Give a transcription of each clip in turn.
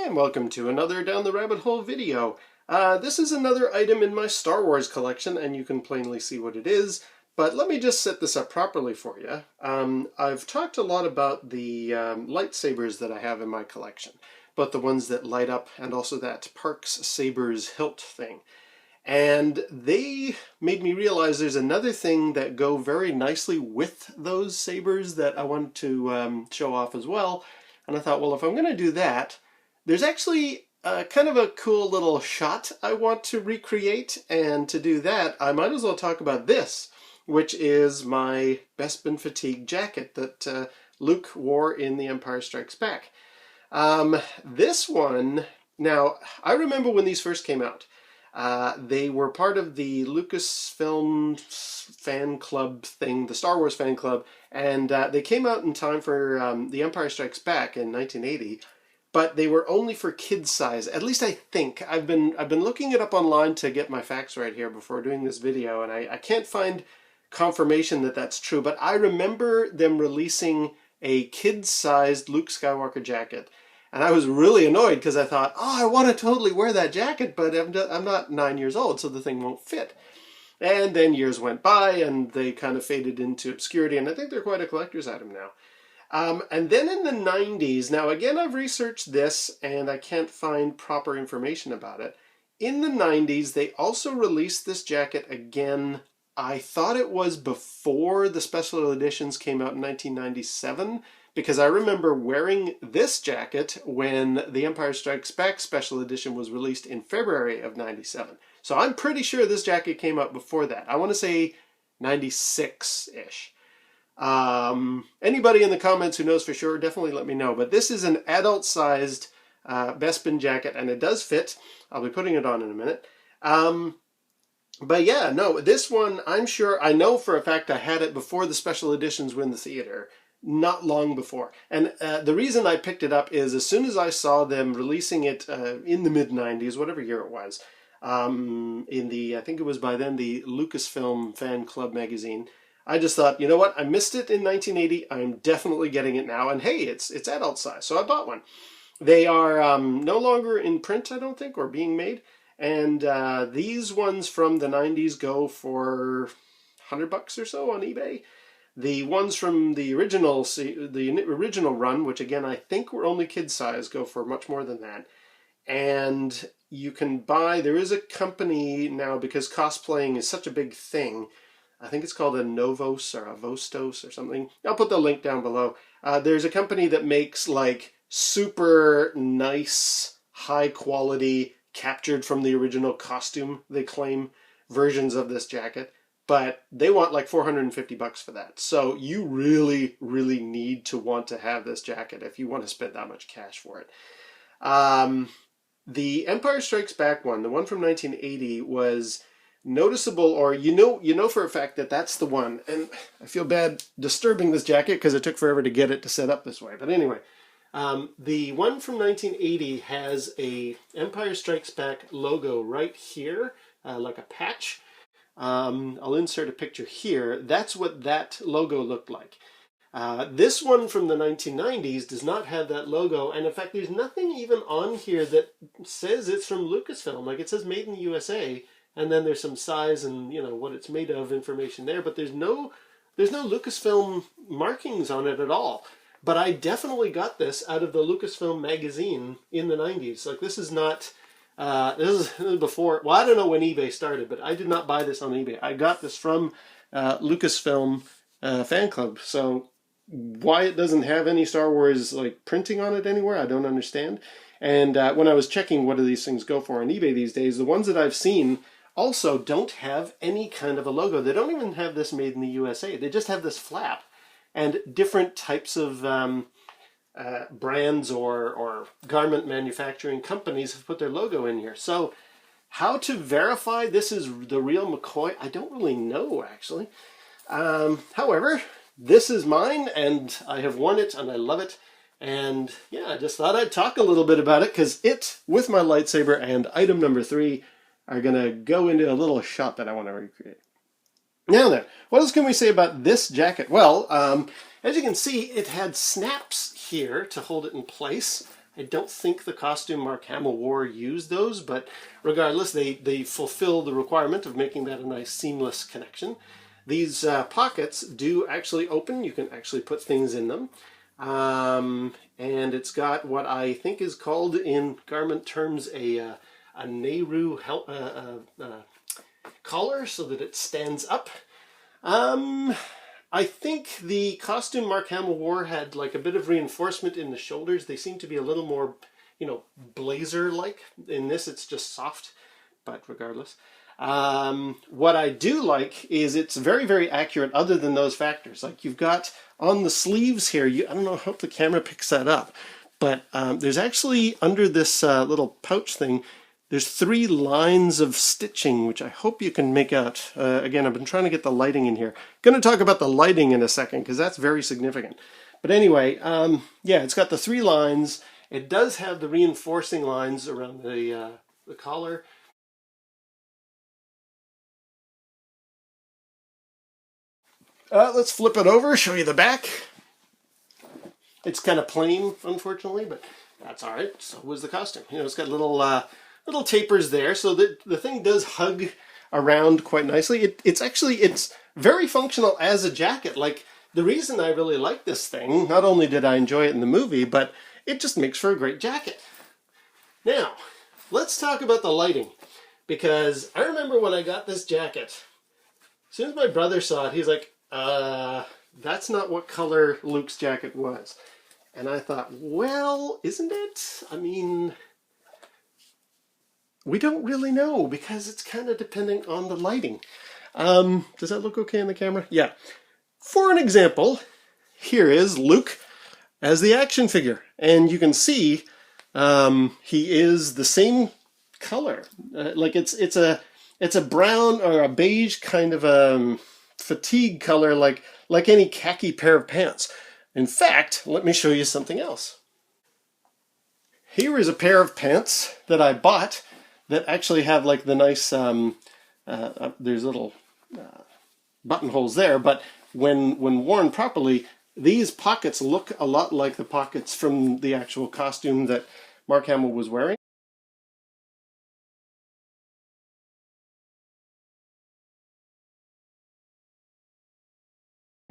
And welcome to another Down the Rabbit Hole video. This is another item in my Star Wars collection, and you can plainly see what it is. But let me just set this up properly for you. I've talked a lot about the lightsabers that I have in my collection, both the ones that light up and also that Parks Sabers hilt thing. And they made me realize there's another thing that go very nicely with those sabers that I wanted to show off as well. And I thought, well, if I'm going to do that, there's actually kind of a cool little shot I want to recreate, and to do that, I might as well talk about this, which is my Bespin Fatigue jacket that Luke wore in The Empire Strikes Back. This one, now, I remember when these first came out. They were part of the Lucasfilm fan club thing, the Star Wars fan club, and they came out in time for The Empire Strikes Back in 1980. But they were only for kids size. At least I think. I've been looking it up online to get my facts right here before doing this video, and I can't find confirmation that that's true. But I remember them releasing a kid-sized Luke Skywalker jacket, and I was really annoyed because I thought, oh, I want to totally wear that jacket, but I'm not 9 years old, so the thing won't fit. And then years went by, and they kind of faded into obscurity, and I think they're quite a collector's item now. And then in the 90s, now again I've researched this and I can't find proper information about it. In the 90s they also released this jacket again. I thought it was before the special editions came out in 1997, because I remember wearing this jacket when The Empire Strikes Back special edition was released in February of 97. So I'm pretty sure this jacket came out before that. I want to say 96-ish. Anybody in the comments who knows for sure, definitely let me know. But this is an adult-sized Bespin jacket, and it does fit. I'll be putting it on in a minute. But yeah, no, this one, I'm sure, I know for a fact I had it before the special editions were in the theater. Not long before. And the reason I picked it up is as soon as I saw them releasing it in the mid-90s, whatever year it was, in the, I think it was by then, the Lucasfilm Fan Club magazine, I just thought, you know what, I missed it in 1980, I'm definitely getting it now, and hey, it's adult size, so I bought one. They are no longer in print, I don't think, or being made, and these ones from the 90s go for $100 or so on eBay. The ones from the original run, which again I think were only kid size, go for much more than that. And you can buy, there is a company now, because cosplaying is such a big thing, I think it's called Anovos or Avostos or something. I'll put the link down below. There's a company that makes like super nice, high quality, captured from the original costume, they claim, versions of this jacket. But they want like $450 for that. So you really, really need to want to have this jacket if you want to spend that much cash for it. The Empire Strikes Back one, the one from 1980, was noticeable, or you know for a fact that that's the one. And I feel bad disturbing this jacket because it took forever to get it to set up this way. But anyway, the one from 1980 has a Empire Strikes Back logo right here, like a patch. I'll insert a picture here. That's what that logo looked like. This one from the 1990s does not have that logo, and in fact there's nothing even on here that says it's from Lucasfilm. Like, it says made in the USA, and then there's some size and, you know, what it's made of information there, but there's no Lucasfilm markings on it at all. But I definitely got this out of the Lucasfilm magazine in the 90s. Like, this is not, this is before, well, I don't know when eBay started, but I did not buy this on eBay. I got this from Lucasfilm Fan Club. So why it doesn't have any Star Wars like printing on it anywhere, I don't understand. And when I was checking what do these things go for on eBay these days, the ones that I've seen also don't have any kind of a logo. They don't even have this made in the USA. They just have this flap. And different types of brands or garment manufacturing companies have put their logo in here. So how to verify this is the real McCoy, I don't really know, actually. However, this is mine, and I have worn it, and I love it. And yeah, I just thought I'd talk a little bit about it, because it, with my lightsaber and item number 3, are going to go into a little shot that I want to recreate. Now then, what else can we say about this jacket? Well, as you can see, it had snaps here to hold it in place. I don't think the costume Mark Hamill wore used those, but regardless, they fulfill the requirement of making that a nice seamless connection. These pockets do actually open. You can actually put things in them. And it's got what I think is called in garment terms a Nehru collar so that it stands up. I think the costume Mark Hamill wore had like a bit of reinforcement in the shoulders. They seem to be a little more, you know, blazer-like. In this, it's just soft, but regardless. What I do like is it's very, very accurate other than those factors. Like you've got on the sleeves here, I don't know, I hope the camera picks that up, but there's actually under this little pouch thing, there's 3 lines of stitching, which I hope you can make out. Again, I've been trying to get the lighting in here. Going to talk about the lighting in a second, because that's very significant. But anyway, yeah, it's got the 3 lines. It does have the reinforcing lines around the collar. Let's flip it over, show you the back. It's kind of plain, unfortunately, but that's all right. So was the costume. You know, it's got little tapers there, so that the thing does hug around quite nicely. It's very functional as a jacket. Like, the reason I really like this thing, not only did I enjoy it in the movie, but it just makes for a great jacket. Now, let's talk about the lighting, because I remember when I got this jacket, as soon as my brother saw it, he's like, that's not what color Luke's jacket was. And I thought, well, isn't it? I mean, we don't really know, because it's kind of depending on the lighting. Does that look okay in the camera? Yeah. For an example, here is Luke as the action figure. And you can see he is the same color. Like it's a brown or a beige kind of fatigue color, like any khaki pair of pants. In fact, let me show you something else. Here is a pair of pants that I bought that actually have like the nice, there's little buttonholes there, but when worn properly, these pockets look a lot like the pockets from the actual costume that Mark Hamill was wearing.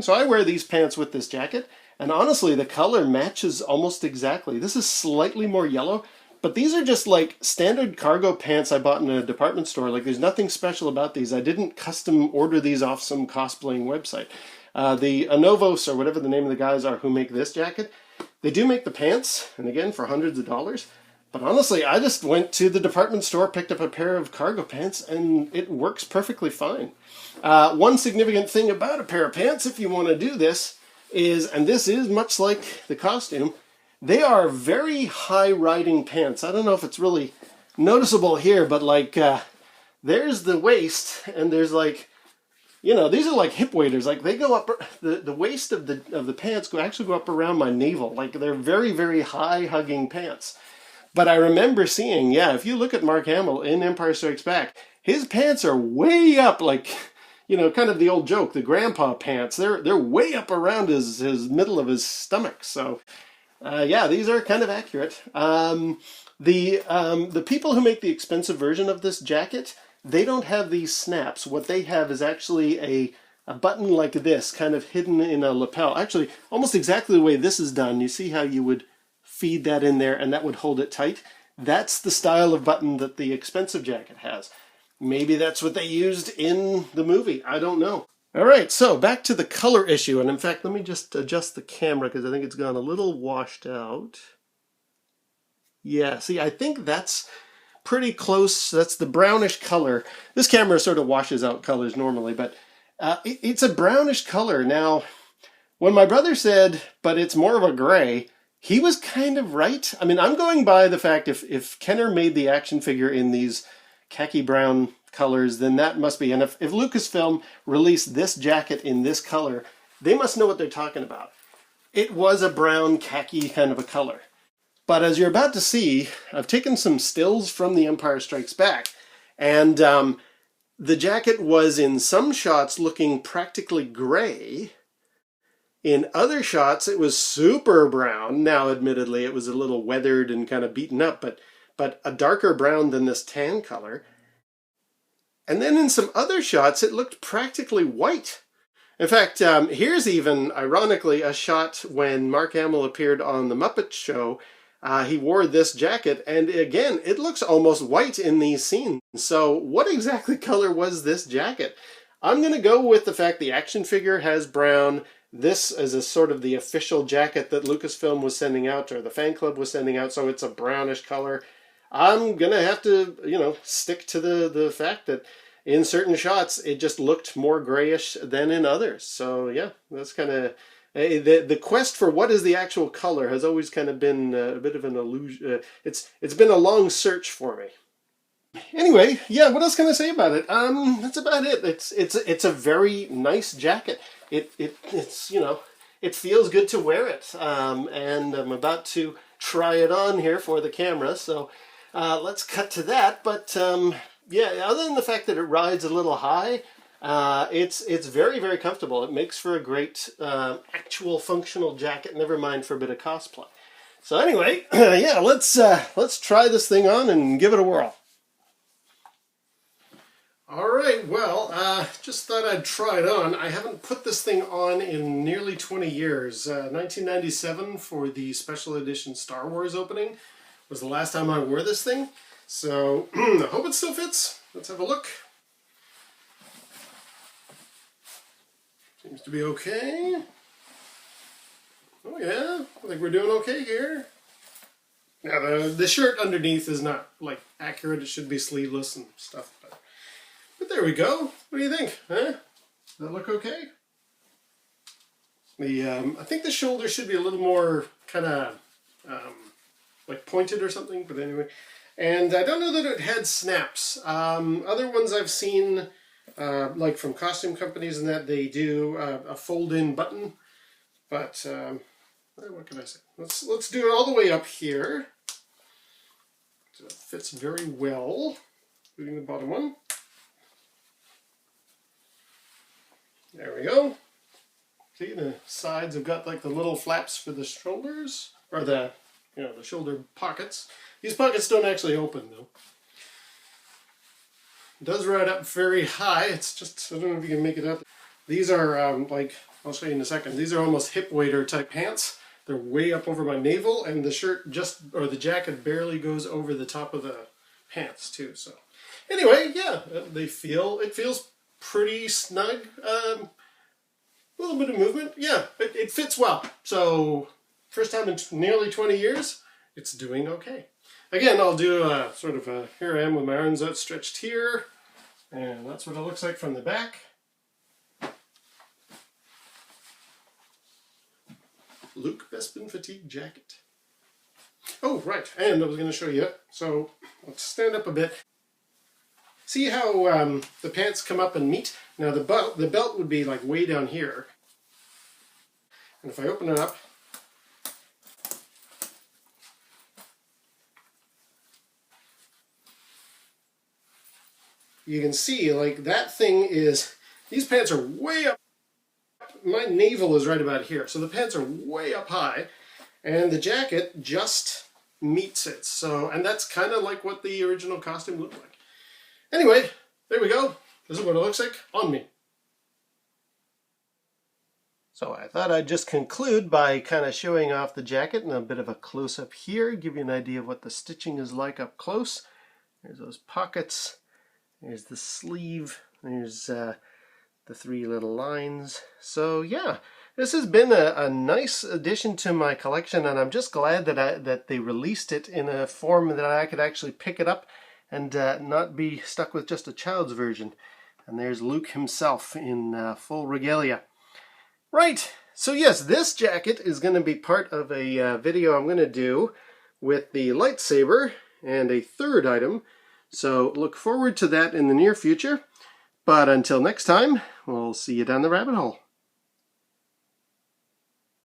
So I wear these pants with this jacket, and honestly, the color matches almost exactly. This is slightly more yellow, but these are just like standard cargo pants I bought in a department store. Like, there's nothing special about these. I didn't custom order these off some cosplaying website. The Anovos, or whatever the name of the guys are who make this jacket, they do make the pants, and again, for hundreds of dollars. But honestly, I just went to the department store, picked up a pair of cargo pants, and it works perfectly fine. One significant thing about a pair of pants, if you want to do this, is, and this is much like the costume, they are very high-riding pants. I don't know if it's really noticeable here, but like, there's the waist, and there's like, you know, these are like hip waders. Like, they go up, the waist of the pants actually go up around my navel. Like, they're very, very high-hugging pants. But I remember seeing, yeah, if you look at Mark Hamill in Empire Strikes Back, his pants are way up, like, you know, kind of the old joke, the grandpa pants. They're way up around his middle of his stomach. So, yeah, these are kind of accurate. The people who make the expensive version of this jacket, they don't have these snaps. What they have is actually a button like this, kind of hidden in a lapel. Actually, almost exactly the way this is done. You see how you would feed that in there and that would hold it tight? That's the style of button that the expensive jacket has. Maybe that's what they used in the movie. I don't know. All right, so back to the color issue. And in fact, let me just adjust the camera because I think it's gone a little washed out. Yeah, see, I think that's pretty close. That's the brownish color. This camera sort of washes out colors normally, but it's a brownish color. Now, when my brother said, but it's more of a gray, he was kind of right. I mean, I'm going by the fact if Kenner made the action figure in these khaki brown colors, then that must be. And if Lucasfilm released this jacket in this color, they must know what they're talking about. It was a brown khaki kind of a color. But as you're about to see, I've taken some stills from The Empire Strikes Back, and the jacket was in some shots looking practically gray, In other shots, it was super brown. Now, admittedly, it was a little weathered and kind of beaten up, but a darker brown than this tan color. And then in some other shots, it looked practically white. In fact, here's even, ironically, a shot when Mark Hamill appeared on The Muppet Show. He wore this jacket, and again, it looks almost white in these scenes. So what exactly color was this jacket? I'm going to go with the fact the action figure has brown. This is a sort of the official jacket that Lucasfilm was sending out, or the fan club was sending out, so it's a brownish color. I'm going to have to, stick to the fact that in certain shots, it just looked more grayish than in others. So yeah, that's kind of... The quest for what is the actual color has always kind of been a bit of an illusion. It's been a long search for me. Anyway, yeah, what else can I say about it? That's about it. It's a very nice jacket. It's it feels good to wear it. And I'm about to try it on here for the camera. So let's cut to that. But yeah, other than the fact that it rides a little high, it's very, very comfortable. It makes for a great actual functional jacket, never mind for a bit of cosplay. So anyway, yeah, let's try this thing on and give it a whirl. All right, well, just thought I'd try it on. I haven't put this thing on in nearly 20 years. 1997 for the special edition Star Wars opening was the last time I wore this thing. So I hope it still fits. Let's have a look. Seems to be okay. Oh yeah, I think we're doing okay here. Now the shirt underneath is not like accurate. It should be sleeveless and stuff. But there we go. What do you think? Huh? Does that look okay? I think the shoulder should be a little more kind of like pointed or something. But anyway, and I don't know that it had snaps. Other ones I've seen. Like from costume companies and that, they do a fold-in button, but what can I say? Let's do it all the way up here. So it fits very well, including the bottom one. There we go. See, the sides have got like the little flaps for the shoulders, or the the shoulder pockets. These pockets don't actually open though. It does ride up very high. It's just, I don't know if you can make it up. These are like, I'll show you in a second. These are almost hip waiter type pants. They're way up over my navel, and the shirt or the jacket barely goes over the top of the pants too. So anyway, yeah, it feels pretty snug. A little bit of movement. Yeah, it fits well. So first time in nearly 20 years, it's doing okay. Again, I'll do a sort of a, here I am with my arms outstretched here, and that's what it looks like from the back. Luke Bespin Fatigue jacket. Oh, right, and I was going to show you, so let's stand up a bit. See how the pants come up and meet? Now the belt would be like way down here. And if I open it up, you can see like that thing is, these pants are way up. My navel is right about here. So the pants are way up high and the jacket just meets it. So, and that's kind of like what the original costume looked like. Anyway, there we go. This is what it looks like on me. So I thought I'd just conclude by kind of showing off the jacket and a bit of a close-up here, give you an idea of what the stitching is like up close. There's those pockets, there's the sleeve, there's the three little lines. So yeah, this has been a nice addition to my collection, and I'm just glad that they released it in a form that I could actually pick it up and not be stuck with just a child's version. And there's Luke himself in full regalia. Right, so yes, this jacket is going to be part of a video I'm going to do with the lightsaber and a third item. So look forward to that in the near future. But until next time, we'll see you down the rabbit hole.